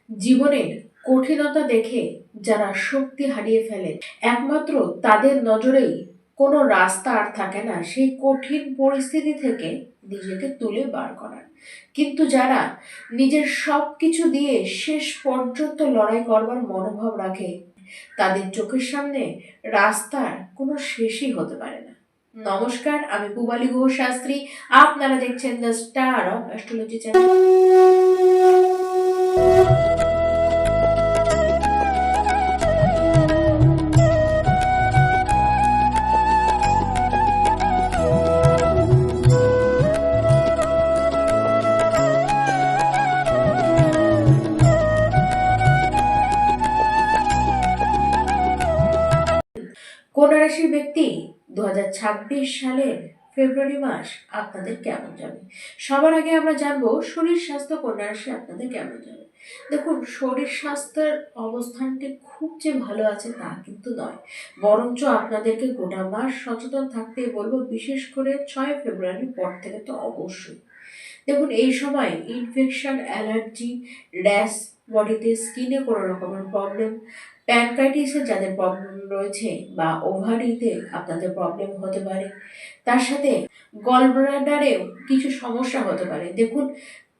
জীবনের কঠিনতা দেখে যারা শক্তি হারিয়ে ফেলেন, একমাত্র তাদের নজরেই কোনো রাস্তা আর থাকে না সেই কঠিন পরিস্থিতি থেকে নিজেকে তুলে বার করার। কিন্তু যারা নিজের সবকিছু দিয়ে শেষ পর্যন্ত লড়াই করবার মনোভাব রাখে, তাদের চোখের সামনে রাস্তার কোনো শেষই হতে পারে না। নমস্কার, আমি পূবালী গুহ শাস্ত্রী। আপনারা দেখছেন the star of astrology channel. কন্যা রাশির ব্যক্তি 2026 সালের ফেব্রুয়ারি মাস আপনাদের কেমন যাবে? সবার আগে আমরা জানবো শরীর স্বাস্থ্য কন্যা রাশি আপনাদের কেমন যাবে। দেখুন, শরীর স্বাস্থ্যের অবস্থানটি খুব যে ভালো আছে তা কিন্তু নয়, বরঞ্চ আপনাদেরকে গোটা মাস সচেতন থাকতেই বলবো, বিশেষ করে 6 ফেব্রুয়ারির পর থেকে তো অবশ্যই। দেখুন, এই সময় ইনফেকশন, অ্যালার্জি, র্যাশ, বডিতে স্কিনে কোনো রকমের প্রবলেম, প্যানক্রাইটিসের যাদের প্রবলেম রয়েছে বা ওভারিতে আপনাদের প্রবলেম হতে পারে, তার সাথে গল ব্লাডারেও কিছু সমস্যা হতে পারে। দেখুন,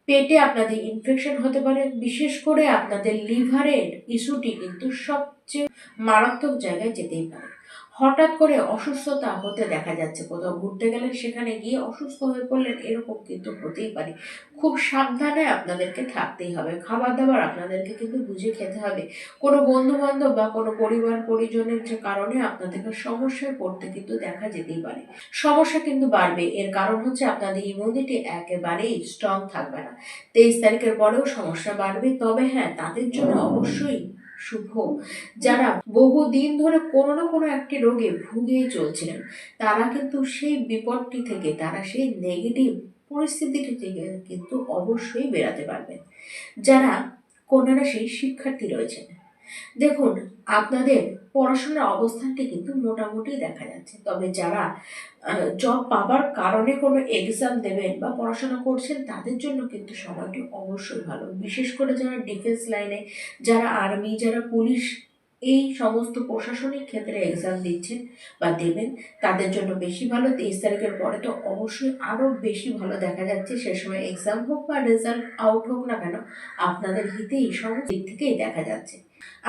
পেটে আপনাদের ইনফেকশন হতে পারে, বিশেষ করে আপনাদের লিভারের ইস্যুটি কিন্তু সবচেয়ে মারাত্মক জায়গায় যেতেই পারে। হঠাৎ করে অসুস্থতা হতে দেখা যাচ্ছে, কোথাও ঘুরতে গেলেন সেখানে গিয়ে অসুস্থ হয়ে পড়লেন, এরকম কিন্তু হতেই পারে। খুব সাবধানে আপনাদেরকে থাকতেই হবে। খাবার দাবার আপনাদেরকে কিন্তু বুঝে খেতে হবে। কোনো বন্ধু বান্ধব বা কোনো পরিবার পরিজনের যে কারণে আপনাদেরকে সমস্যায় পড়তে কিন্তু দেখা যেতেই পারে। সমস্যা কিন্তু বাড়বে, এর কারণ হচ্ছে আপনাদের ইমিউনিটি একেবারেই স্ট্রং থাকবে না। 23 তারিখের পরেও সমস্যা বাড়বে, তবে হ্যাঁ, তাদের জন্য অবশ্যই শুভ যারা বহুদিন ধরে কোনো না কোনো একটি রোগে ভুগেই চলছিলেন, তারা কিন্তু সেই বিপদটি থেকে, তারা সেই নেগেটিভ পরিস্থিতিটি থেকে কিন্তু অবশ্যই বেরাতে পারবেন। যারা কন্যা রাশির শিক্ষার্থী রয়েছেন, দেখুন, আপনাদের পড়াশোনার অবস্থানটি কিন্তু মোটামুটি দেখা যাচ্ছে, তবে যারা জব পাবার কারণে কোনো এক্সাম দেবেন বা পড়াশোনা করছেন, তাদের জন্য কিন্তু সময়টি অবশ্যই ভালো। বিশেষ করে যারা ডিফেন্স লাইনে, যারা আর্মি, যারা পুলিশ, এই সমস্ত প্রশাসনিক ক্ষেত্রে এক্সাম দিচ্ছেন বা দেবেন, তাদের জন্য বেশি ভালো। 23 তারিখের পরে তো অবশ্যই আরও বেশি ভালো দেখা যাচ্ছে। সে সময় এক্সাম হোক বা রেজাল্ট আউট হোক না কেন, আপনাদের হিতেই সমস্ত দিক থেকেই দেখা যাচ্ছে।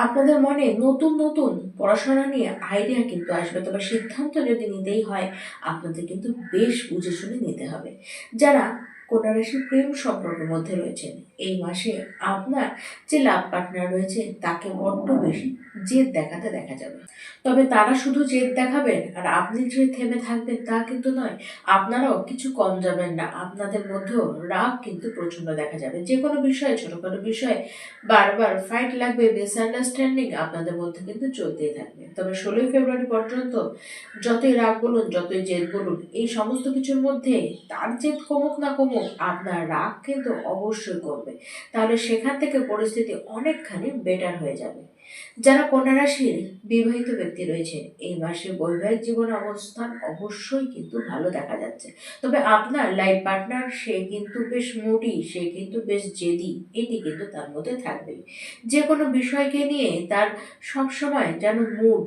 আপনাদের মনে নতুন নতুন পড়াশোনা নিয়ে আইডিয়া কিন্তু আসবে, তবে সিদ্ধান্ত যদি নিতেই হয়, আপনাদের কিন্তু বেশ বুঝে শুনে নিতে হবে। যারা কন্যা রাশির প্রেম সম্পর্কের মধ্যে রয়েছেন, এই মাসে আপনার যে লাভ পার্টনার রয়েছে তাকে বড্ড বেশি জেদ দেখাতে দেখা যাবে। তবে তারা শুধু জেদ দেখাবেন আর আপনি যে থেমে থাকবেন তা কিন্তু নয়, আপনারাও কিছু কম যাবেন না। আপনাদের মধ্যেও রাগ কিন্তু প্রচন্ড দেখা যাবে। যে কোনো বিষয়ে, ছোটখাটো বিষয়ে বারবার ফাইট লাগবে, মিসআন্ডারস্ট্যান্ডিং আপনাদের মধ্যে কিন্তু চলতেই থাকবে। তবে 16 ফেব্রুয়ারি পর্যন্ত যতই রাগ বলুন, যতই জেদ বলুন, এই সমস্ত কিছুর মধ্যে তার জেদ কমুক না কমুক, আপনার রাগ কিন্তু অবশ্যই কমবে। তাহলে সেখান থেকে পরিস্থিতি অনেকখানি বেটার হয়ে যাবে। যারা কন্যা রাশির বিবাহিত ব্যক্তি রয়েছে, এই মাসে বৈবাহিক জীবন অবস্থান অবশ্যই কিন্তু ভালো দেখা যাচ্ছে। তবে আপনার লাইফ পার্টনার, সে কিন্তু বেশ মুডি, সে কিন্তু বেশ জেদি, এটি কিন্তু তার মধ্যে থাকবেই। যে কোনো বিষয়কে নিয়ে তার সবসময় যেন মুড,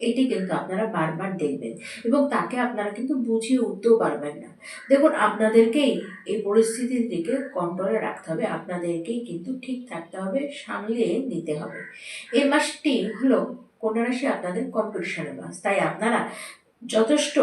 এটি কিন্তু আপনারা বারবার দেখবেন এবং তাকে আপনারা কিন্তু বুঝিয়ে উঠতেও পারবেন না। দেখুন, আপনাদেরকেই এই পরিস্থিতির দিকে কন্ট্রোলে রাখতে হবে, আপনাদেরকেই কিন্তু ঠিক থাকতে হবে, সামলিয়ে নিতে হবে। এই মাসটি হলো কন্যা রাশি আপনাদের কম্পিটিশনের মাস, তাই আপনারা যথেষ্ট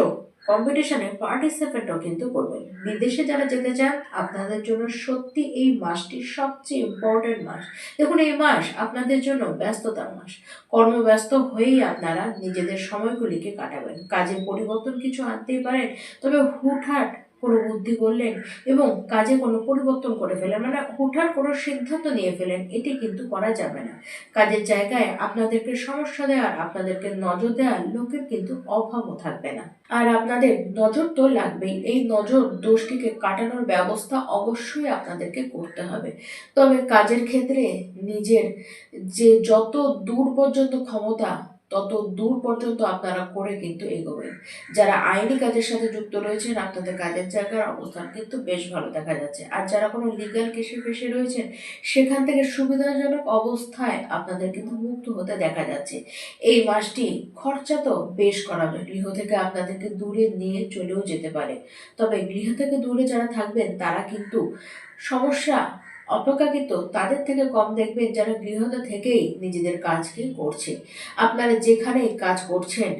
কম্পিটিশনে পার্টিসিপেটও কিন্তু করবেন। বিদেশে যারা যেতে চান, আপনাদের জন্য সত্যি এই মাসটি সবচেয়ে ইম্পর্টেন্ট মাস। দেখুন, এই মাস আপনাদের জন্য ব্যস্ততার মাস। কর্মব্যস্ত হয়েই আপনারা নিজেদের সময়গুলিকে কাটাবেন। কাজে পরিবর্তন কিছু আনতেই পারেন, তবে হুটহাট কোনো বুদ্ধি করলেন এবং কাজে কোনো পরিবর্তন করে ফেলেন, মানে হুটহাট কোনো সিদ্ধান্ত নিয়ে ফেলেন, এটি কিন্তু করা যাবে না। কাজের জায়গায় আপনাদেরকে সমস্যা দেওয়ার, আপনাদেরকে নজর দেওয়ার লোকের কিন্তু অভাবও থাকবে না। আর আপনাদের নজর তো লাগবেই, এই নজর দোষটিকে কাটানোর ব্যবস্থা অবশ্যই আপনাদেরকে করতে হবে। তবে কাজের ক্ষেত্রে নিজের যে যত দূর পর্যন্ত ক্ষমতা, তত দূর পর্যন্ত আপনারা করে কিন্তু এগোবেন। যারা আইনি কাজের সাথে যুক্ত রয়েছেন, আপনাদের কাজের জায়গার অবস্থান কিন্তু বেশ ভালো দেখা যাচ্ছে। আর যারা কোনো লিগ্যাল কেসে ফেসে রয়েছেন, সেখান থেকে সুবিধাজনক অবস্থায় আপনাদের কিন্তু মুক্ত হতে দেখা যাচ্ছে। এই মাসটি খরচা তো বেশ করাবে, গৃহ থেকে আপনাদেরকে দূরে নিয়ে চলেও যেতে পারে। তবে গৃহ থেকে দূরে যারা থাকবেন তারা কিন্তু সমস্যা অপেক্ষাকৃত তাদের থেকে কম দেখবেন যারা গৃহতে থেকেই নিজেদের কাজকে করছে। আপনারা যেখানে কাজ করছেন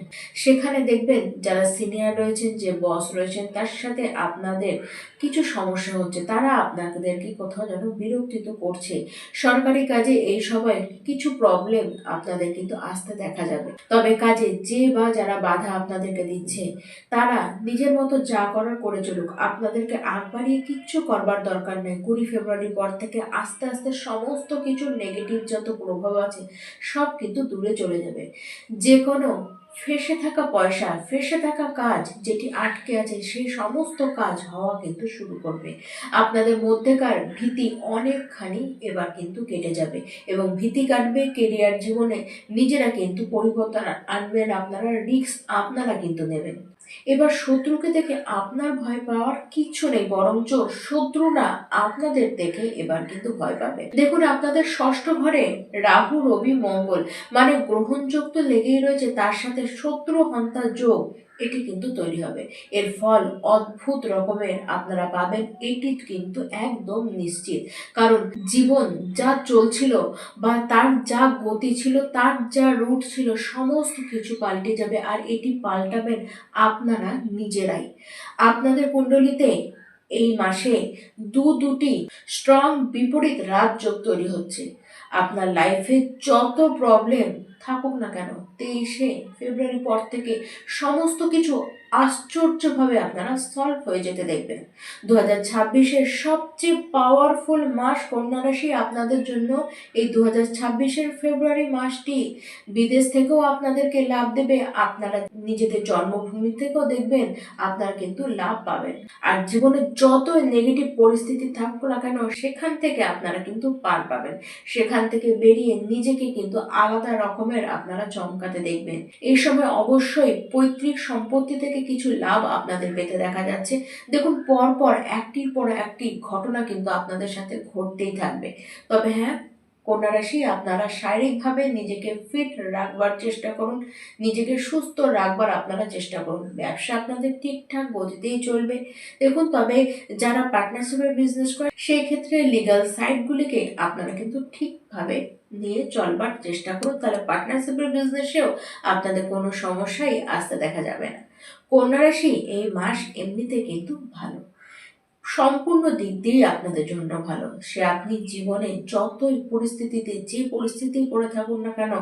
সেখানে দেখবেন যারা সিনিয়র রয়েছেন, যে বস রয়েছেন, তার সাথে আপনাদের কিছু সমস্যা হচ্ছে, তারা আপনাদেরকে কোথাও যেন বিরক্তিত করছে। সরকারি কাজে এই সময় কিছু প্রবলেম আপনাদের কিন্তু আসতে দেখা যাবে। তবে কাজে যে বা যারা বাধা আপনাদেরকে দিচ্ছে তারা নিজের মতো যা করার করে চলুক, আপনাদেরকে আগ বাড়িয়ে কিচ্ছু করবার দরকার নেই। 20 ফেব্রুয়ারি পর থেকে আস্তে আস্তে সমস্ত কিছু নেগেটিভ যত প্রভাব আছে সব কিন্তু দূরে চলে যাবে। যে কোনো ফেসে থাকা পয়সা, ফেসে থাকা কাজ যেটি আটকে আছে, সেই সমস্ত কাজ হওয়া কিন্তু শুরু করবে। আপনাদের মধ্যেকার ভীতি অনেকখানি এবার কিন্তু কেটে যাবে এবং ভীতি কাটবে। কেরিয়ার জীবনে নিজেরা কিন্তু পরিবর্তন আনবেন, আপনারা রিস্ক আপনারা কিন্তু নেবেন। এবার শত্রুকে দেখে আপনার ভয় পাওয়ার কিচ্ছু নেই, বরঞ্চ শত্রুরা আপনাদের দেখে এবার কিন্তু ভয় পাবে। দেখুন, আপনাদের ষষ্ঠ ঘরে রাহু, রবি, মঙ্গল, মানে গ্রহণযোগ তো লেগেই রয়েছে, তার সাথে শত্রু হন্তা যোগ এটি কিন্তু তৈরি হবে। এর ফল অদ্ভুত রকমের আপনারা পাবেন, এটি কিন্তু একদম নিশ্চিত। কারণ জীবন যা চলছিল বা তার যা গতি ছিল, তার যা রুট ছিল, সমস্ত কিছু পাল্টে যাবে। আর এটি পাল্টাবেন আপনারা নিজেরাই। আপনাদের কুণ্ডলিতে এই মাসে দুটি স্ট্রং বিপরীত রাজযোগ তৈরি হচ্ছে। আপনার লাইফে যত প্রবলেম থাকুক না কেন, 23 ফেব্রুয়ারি পর থেকে সমস্ত কিছু আশ্চর্যভাবে আপনারা সলভ হয়ে যেতে দেখবেন। 2026-এর সবচেয়ে পাওয়ারফুল মাস কন্যা রাশি আপনাদের জন্য এই 2026-এর ফেব্রুয়ারি মাসটি বিদেশ থেকেও আপনাদেরকে লাভ দেবে। আপনারা নিজেদের জন্মভূমি থেকেও দেখবেন আপনারা কিন্তু লাভ পাবেন। আর জীবনে যত নেগেটিভ পরিস্থিতি থাকুক না কেন, সেখান থেকে আপনারা কিন্তু পার পাবেন। সেখান থেকে বেরিয়ে নিজেকে কিন্তু আলাদা রকমের আপনারা চমকাতে দেখবেন। এই সময় অবশ্যই পৈতৃক সম্পত্তি থেকে কিছু লাভ আপনাদের পেতে দেখা যাচ্ছে। দেখুন, পর একটির পর একটি ঘটনা কিন্তু আপনাদের সাথে ঘটতেই থাকবে। তবে হ্যাঁ, কন্যা রাশি, আপনারা শারীরিকভাবে নিজেকে ফিট রাখবার চেষ্টা করুন, নিজেকে সুস্থ রাখবার আপনারা চেষ্টা করুন। ব্যবসা আপনাদের ঠিকঠাক গতিতেই চলবে। দেখুন, তবে যারা পার্টনারশিপের বিজনেস করে সেই ক্ষেত্রে লিগ্যাল সাইটগুলিকে আপনারা কিন্তু ঠিকভাবে নিয়ে চলবার চেষ্টা করুন, তাহলে পার্টনারশিপের বিজনেসেও আপনাদের কোনো সমস্যাই আসতে দেখা যাবে না। কন্যা রাশি, এই মাস এমনিতে কিন্তু ভালো, সম্পূর্ণ দিক দিয়ে আপনাদের জন্য ভালো। সে আপনি জীবনে যতই পরিস্থিতিতে যে পরিস্থিতি পড়ে থাকুন না কেন,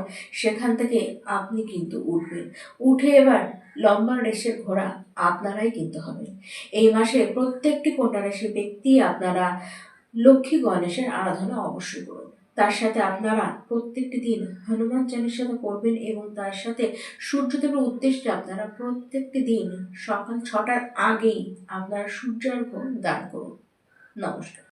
সেখান থেকে আপনি কিন্তু উঠবেন। উঠে এবার লম্বা রেসের ঘোড়া আপনারাই কিন্তু হবেন। এই মাসে প্রত্যেকটি কন্যা রাশির ব্যক্তি আপনারা লক্ষ্মী গণেশের আরাধনা অবশ্যই করুন। তার সাথে আপনারা প্রত্যেকটি দিন হনুমান চালিসাটা পড়বেন এবং তার সাথে সূর্যদেবের উদ্দেশ্যে আপনারা প্রত্যেকটি দিন সকাল 6টার আগেই আপনারা সূর্যার্ঘ্য দান করুন। নমস্কার।